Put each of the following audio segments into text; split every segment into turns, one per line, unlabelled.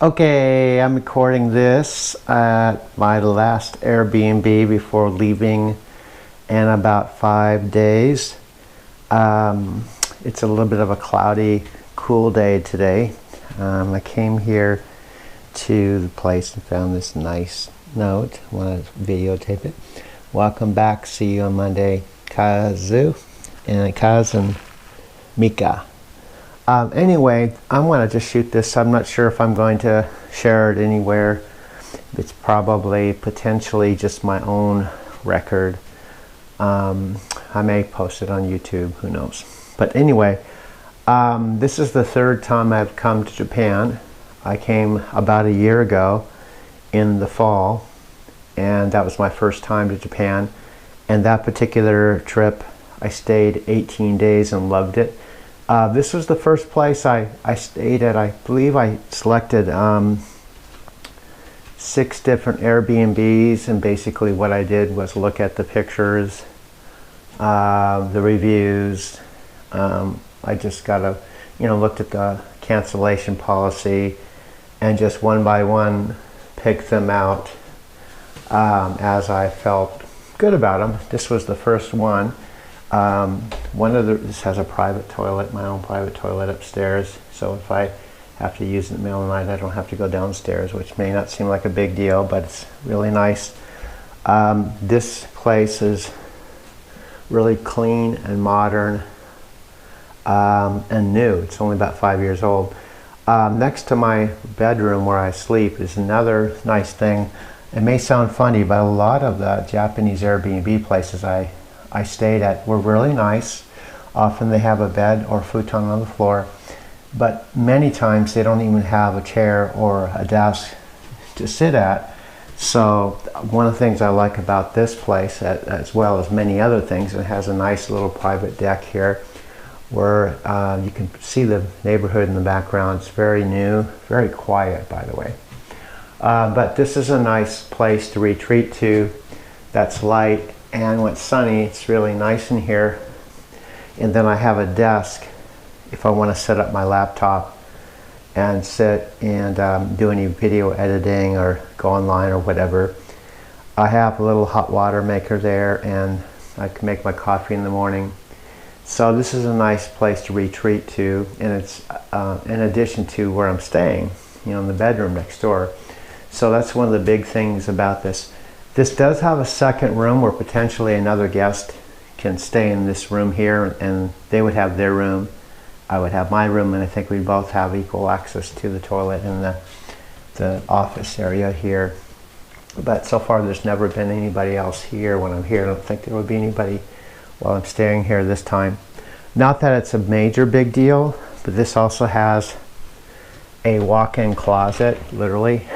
Okay, I'm recording this at my last Airbnb before leaving in about 5 days. It's a little bit of a cloudy, cool day today. I came here to the place and found this nice note. I want to videotape it. Welcome back. See you on Monday. Kazu and Mika. Anyway, I want to just shoot this. I'm not sure if I'm going to share it anywhere. It's probably potentially just my own record. I may post it on YouTube, who knows. But anyway, this is the third time I've come to Japan. I came about a year ago in the fall, and that was my first time to Japan. And that particular trip, I stayed 18 days and loved it. This was the first place I stayed at. I believe I selected 6 different Airbnbs, and basically what I did was look at the pictures, the reviews. I just looked at the cancellation policy and just one by one picked them out as I felt good about them. This was the first one. This has a private toilet, my own private toilet upstairs, so if I have to use it in the middle of the night, I don't have to go downstairs, which may not seem like a big deal, but it's really nice. This place is really clean and modern and new. It's only about 5 years old. Next to my bedroom where I sleep is another nice thing. It may sound funny, but a lot of the Japanese Airbnb places I stayed at were really nice. Often they have a bed or futon on the floor, but many times they don't even have a chair or a desk to sit at. So one of the things I like about this place, as well as many other things, it has a nice little private deck here where you can see the neighborhood in the background. It's very new, very quiet, by the way. But this is a nice place to retreat to that's light. And when it's sunny, it's really nice in here. And then I have a desk if I want to set up my laptop and sit and do any video editing or go online or whatever. I have a little hot water maker there, and I can make my coffee in the morning. So this is a nice place to retreat to, and it's in addition to where I'm staying, in the bedroom next door. So that's one of the big things about this. This does have a second room where potentially another guest can stay in this room here, and they would have their room. I would have my room, and I think we'd both have equal access to the toilet and the office area here. But so far there's never been anybody else here when I'm here. I don't think there would be anybody while I'm staying here this time. Not that it's a major big deal, but this also has a walk-in closet, literally,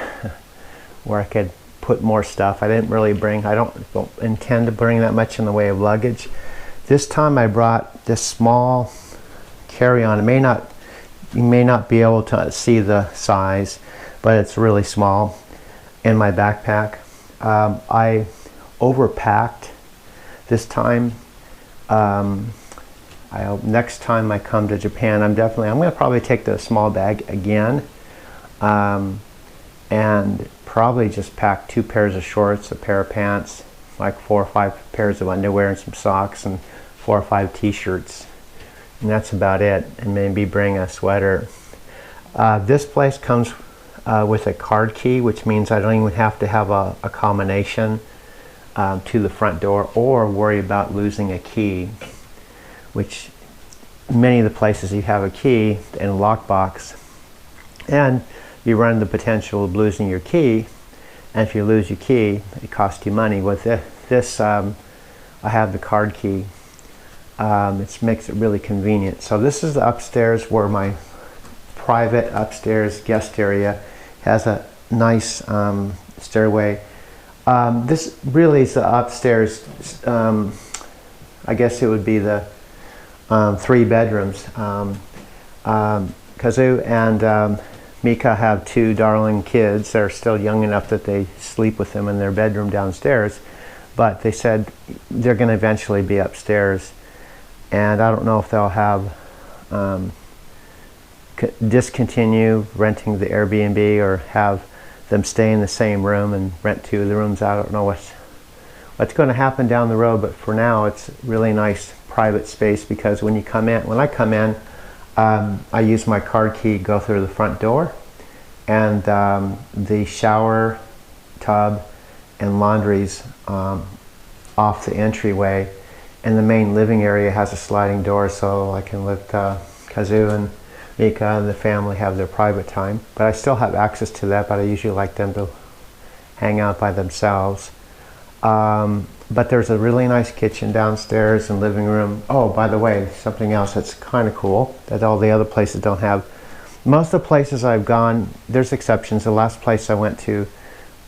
where I could put more stuff. I don't intend to bring that much in the way of luggage. This time I brought this small carry-on. You may not be able to see the size, but it's really small in my backpack. I overpacked this time. Next time I come to Japan, I'm going to probably take the small bag again, and probably just pack 2 pairs of shorts, a pair of pants, like 4 or 5 pairs of underwear and some socks, and 4 or 5 t-shirts, and that's about it. And maybe bring a sweater. This place comes with a card key, which means I don't even have to have a combination to the front door or worry about losing a key, which many of the places you have a key in a lockbox, and you run the potential of losing your key, and if you lose your key, it costs you money. With this, I have the card key. It makes it really convenient. So this is the upstairs, where my private upstairs guest area has a nice stairway. This really is the upstairs. I guess it would be the 3 bedrooms. Kazu and Mika have 2 darling kids. They're still young enough that they sleep with them in their bedroom downstairs, but they said they're going to eventually be upstairs, and I don't know if they'll have discontinue renting the Airbnb or have them stay in the same room and rent 2 of the rooms out. I don't know what's going to happen down the road, but for now it's really nice private space, because when I come in, I use my card key, go through the front door, and the shower, tub, and laundry's off the entryway, and the main living area has a sliding door, so I can let Kazu and Mika and the family have their private time. But I still have access to that, but I usually like them to hang out by themselves. But there's a really nice kitchen downstairs and living room. Oh, by the way, something else that's kind of cool that all the other places don't have. Most of the places I've gone, there's exceptions. The last place I went to,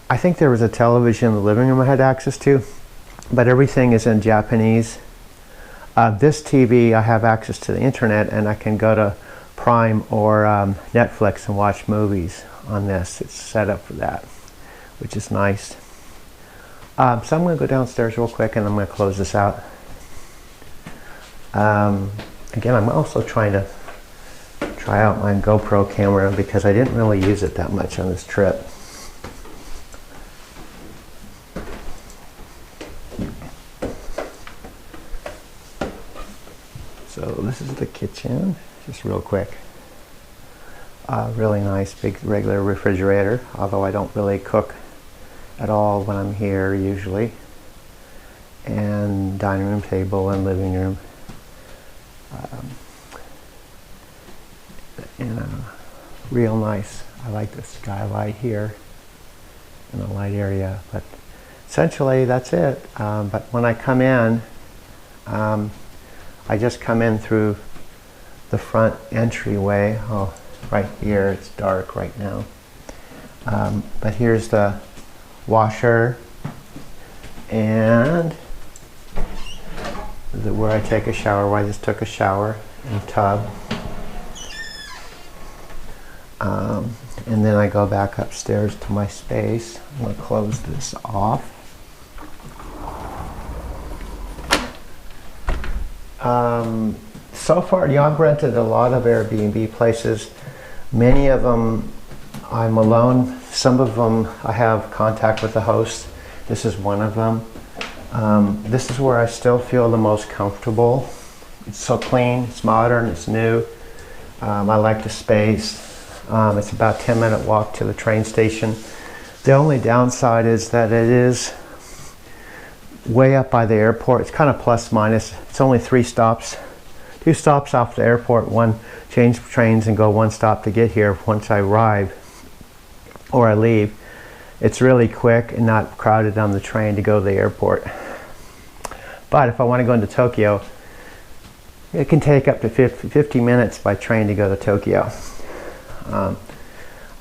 I think there was a television in the living room I had access to, but everything is in Japanese. This TV, I have access to the internet, and I can go to Prime or Netflix and watch movies on this. It's set up for that, which is nice. So I'm going to go downstairs real quick, and I'm going to close this out. Again, I'm also trying to try out my GoPro camera, because I didn't really use it that much on this trip. So this is the kitchen, just real quick. Really nice big regular refrigerator, although I don't really cook at all when I'm here usually. And dining room table and living room. Real nice. I like the skylight here in the light area, but essentially that's it. But when I come in, I just come in through the front entryway. Oh, right here, it's dark right now. But here's the washer and where I take a shower, where I just took a shower in a tub. And then I go back upstairs to my space. I'm going to close this off. So far, I've rented a lot of Airbnb places. Many of them I'm alone. Some of them I have contact with the host. This is one of them. This is where I still feel the most comfortable. It's so clean, it's modern, it's new. I like the space. It's about a 10-minute walk to the train station. The only downside is that it is way up by the airport. It's kind of plus minus. It's only 3 stops. 2 stops off the airport, change trains and go 1 stop to get here once I arrive or I leave. It's really quick and not crowded on the train to go to the airport. But if I want to go into Tokyo, it can take up to 50 minutes by train to go to Tokyo.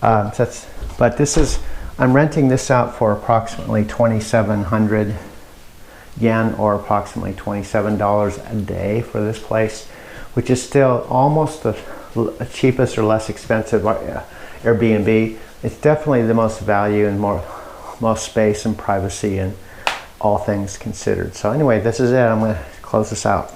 But this is, I'm renting this out for approximately 2,700 yen, or approximately $27 a day for this place, which is still almost the cheapest or less expensive Airbnb. It's definitely the most value and most space and privacy and all things considered. So anyway, this is it. I'm going to close this out.